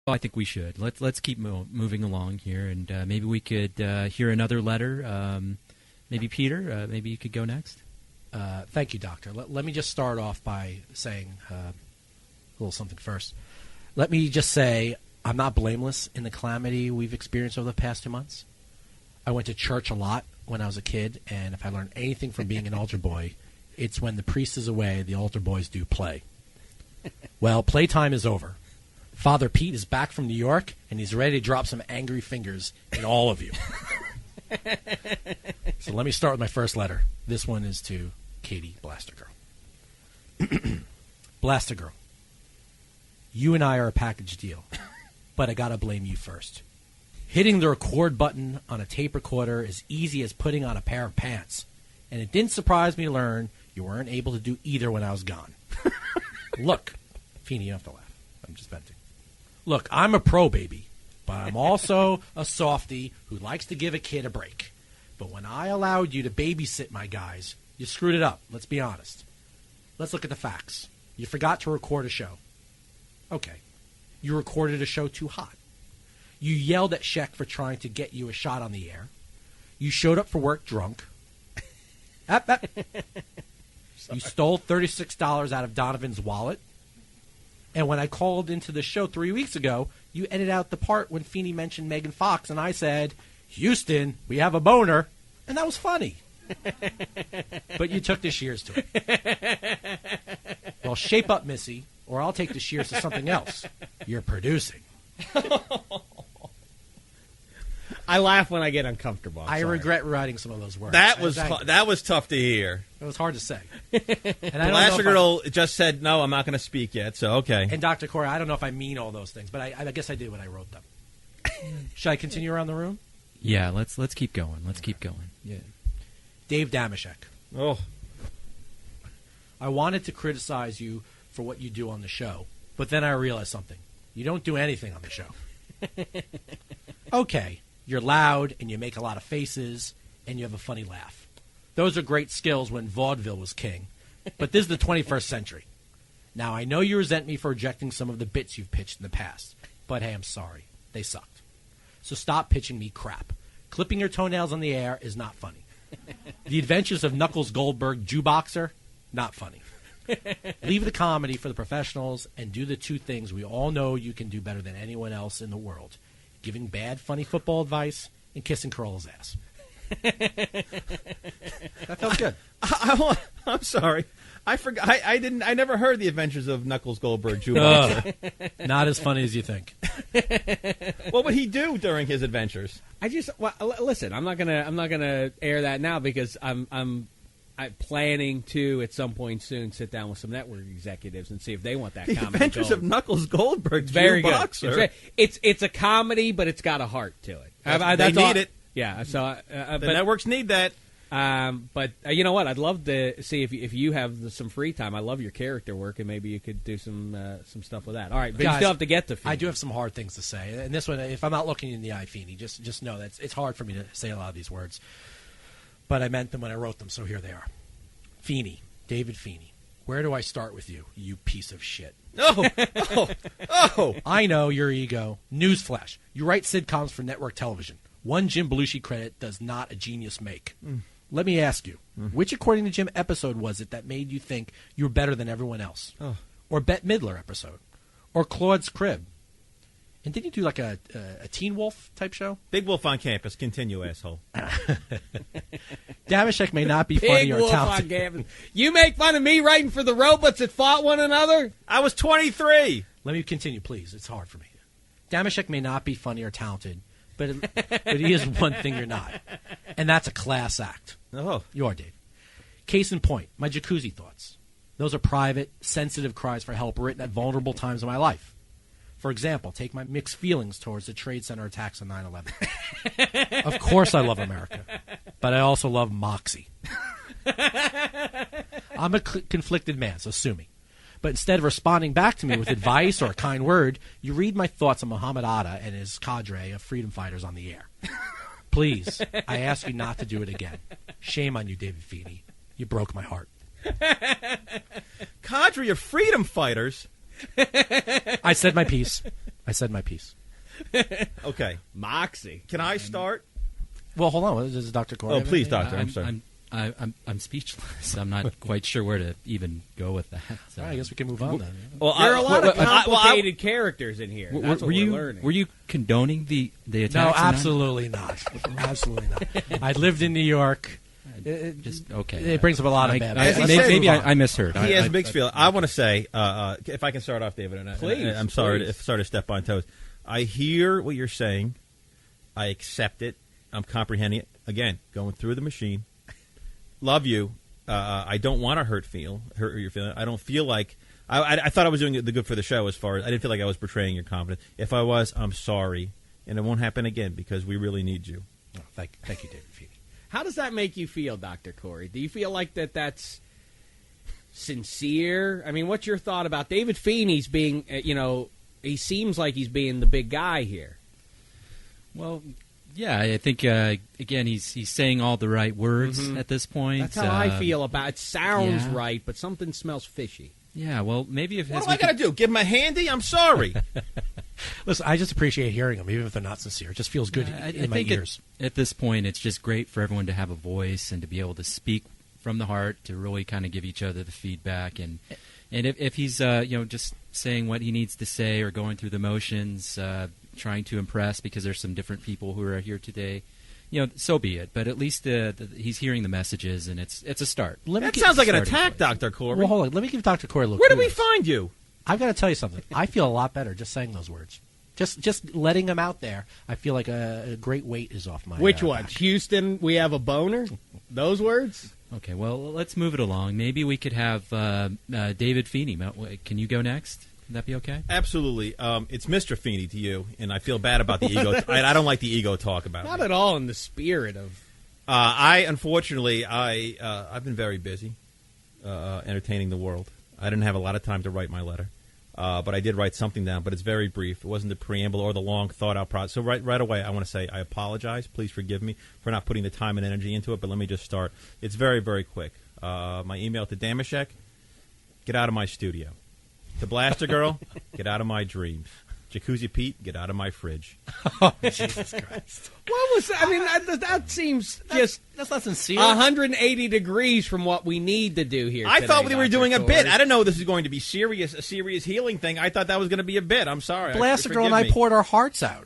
Well, I think we should. Let's keep moving along here, and maybe we could hear another letter. Maybe Peter, maybe you could go next. Thank you, Doctor. Let me just start off by saying a little something first. Let me just say I'm not blameless in the calamity we've experienced over the past 2 months. I went to church a lot when I was a kid, and if I learned anything from being an altar boy, it's when the priest is away, the altar boys do play. Well, playtime is over. Father Pete is back from New York, and he's ready to drop some angry fingers in all of you. So let me start with my first letter. This one is to Katie Blaster Girl. Blaster Girl, you and I are a package deal, but I gotta blame you first. Hitting the record button on a tape recorder is easy as putting on a pair of pants, and it didn't surprise me to learn you weren't able to do either when I was gone. Look, Feeney, you don't have to laugh. I'm just venting. Look, I'm a pro, baby, but I'm also a softie who likes to give a kid a break. But when I allowed you to babysit my guys, you screwed it up. Let's be honest. Let's look at the facts. You forgot to record a show. Okay. You recorded a show too hot. You yelled at Sheck for trying to get you a shot on the air. You showed up for work drunk. You stole $36 out of Donovan's wallet. And when I called into the show 3 weeks ago, you edited out the part when Feeney mentioned Megan Fox, and I said, Houston, we have a boner. And that was funny. But you took the shears to it. Well, shape up, Missy, or I'll take the shears to something else. You're producing. I laugh when I get uncomfortable. I regret writing some of those words. That was tough to hear. It was hard to say. And Blaster Girl just said, no, I'm not going to speak yet, so okay. And Dr. Cory, I don't know if I mean all those things, but I guess I did when I wrote them. Should I continue around the room? Yeah, let's keep going. Let's keep going. Yeah. Dave Damashek. Oh. I wanted to criticize you for what you do on the show, but then I realized something. You don't do anything on the show. Okay, you're loud, and you make a lot of faces, and you have a funny laugh. Those are great skills when vaudeville was king, but this is the 21st century. Now, I know you resent me for rejecting some of the bits you've pitched in the past, but hey, I'm sorry. They sucked. So stop pitching me crap. Clipping your toenails on the air is not funny. The Adventures of Knuckles Goldberg, Jukeboxer, not funny. Leave the comedy for the professionals and do the two things we all know you can do better than anyone else in the world. Giving bad, funny football advice and kissing Corolla's ass. That felt good. I'm sorry. I forgot. I never heard the Adventures of Knuckles Goldberg Jukeboxer. Not as funny as you think. What would he do during his adventures? Listen. I'm not gonna air that now because I'm planning to at some point soon sit down with some network executives and see if they want that the comedy. Adventures of Knuckles Goldberg very Jukeboxer. Good. It's a comedy, but it's got a heart to it. They need it. Yeah. So the networks need that. But you know what? I'd love to see if you have some free time. I love your character work, and maybe you could do some stuff with that. All right, but guys, you still have to get to Feeney. I do have some hard things to say. And this one, if I'm not looking in the eye, Feeney, just know that it's hard for me to say a lot of these words. But I meant them when I wrote them, so here they are. Feeney, David Feeney, where do I start with you, you piece of shit? Oh. I know your ego. Newsflash. You write sitcoms for network television. One Jim Belushi credit does not a genius make. Let me ask you, which According to Jim episode was it that made you think you were better than everyone else? Oh. Or Bette Midler episode? Or Claude's Crib? And didn't you do like a Teen Wolf type show? Big Wolf on Campus. Continue, asshole. Damashek may not be funny Big or Wolf talented. on Campus. You make fun of me writing for the robots that fought one another? I was 23. Let me continue, please. It's hard for me. Damashek may not be funny or talented, but he is one thing you're not. And that's a class act. Oh. You are, Dave. Case in point, my jacuzzi thoughts. Those are private, sensitive cries for help written at vulnerable times in my life. For example, take my mixed feelings towards the Trade Center attacks on 9/11. Of course I love America, but I also love Moxie. I'm a conflicted man, so sue me. But instead of responding back to me with advice or a kind word, you read my thoughts on Muhammad Atta and his cadre of freedom fighters on the air. Please, I ask you not to do it again. Shame on you, David Feeney. You broke my heart. Cadre of freedom fighters? I said my piece. I said my piece. Okay. Moxie. Can I start? Well, hold on. This is Dr. Cory. Oh, please, Doctor. I'm sorry. I'm speechless. I'm not quite sure where to even go with that. So. All right, I guess we can move on then. Well, There are a lot of well, complicated characters in here. That's what were you we're learning. were you condoning the attacks? No, and that? absolutely not. Absolutely not. I lived in New York. Just okay. It brings up a lot of bad. As he Maybe, said- maybe I misheard. He has mixed feelings. I want to say, if I can start off, David, and Please, I'm sorry please. to step on toes. I hear what you're saying. I accept it. I'm comprehending it. Again, going through the machine. Love you. I don't want to hurt your feeling. I don't feel like I thought I was doing the good for the show. As far as I didn't feel like I was betraying your confidence. If I was, I'm sorry, and it won't happen again because we really need you. Oh, thank you, David Feeney. How does that make you feel, Dr. Cory? Do you feel like that's sincere? I mean, what's your thought about David Feeney's being, he seems like he's being the big guy here. Well, yeah, I think again he's saying all the right words at this point. That's how I feel about it. Sounds yeah. right, but something smells fishy. Yeah, well, maybe if What do I got to do? Give him a handy? I'm sorry. Listen, I just appreciate hearing them, even if they're not sincere. It just feels good in my think ears. At this point, it's just great for everyone to have a voice and to be able to speak from the heart, to really kind of give each other the feedback. And if he's just saying what he needs to say or going through the motions, trying to impress because there's some different people who are here today, so be it. But at least he's hearing the messages, and it's a start. That sounds like an attack, place. Dr. Cory. Well, hold on. Let me give Dr. Cory a look. Where do we find you? I've got to tell you something. I feel a lot better just saying those words. Just letting them out there. I feel like a great weight is off my Which one? back. Houston, we have a boner? Those words? Okay, well, let's move it along. Maybe we could have David Feeney. Can you go next? Would that be okay? Absolutely. It's Mr. Feeney to you, and I feel bad about the ego. I don't like the ego talk about Not me. at all in the spirit of... Unfortunately, I've been very busy entertaining the world. I didn't have a lot of time to write my letter, but I did write something down. But it's very brief. It wasn't the preamble or the long, thought-out process. So right away, I want to say I apologize. Please forgive me for not putting the time and energy into it. But let me just start. It's very, very quick. My email to Damashek: get out of my studio. To Blaster Girl: get out of my dreams. Jacuzzi Pete: get out of my fridge. Jesus Christ. What was that? I mean, that seems just That's not sincere. 180 degrees from what we need to do here I today, thought we were Dr. doing a Cory. bit. I didn't know this was going to be a serious healing thing. I thought that was going to be a bit. I'm sorry. Blaster Girl and I Forgive me. poured our hearts out.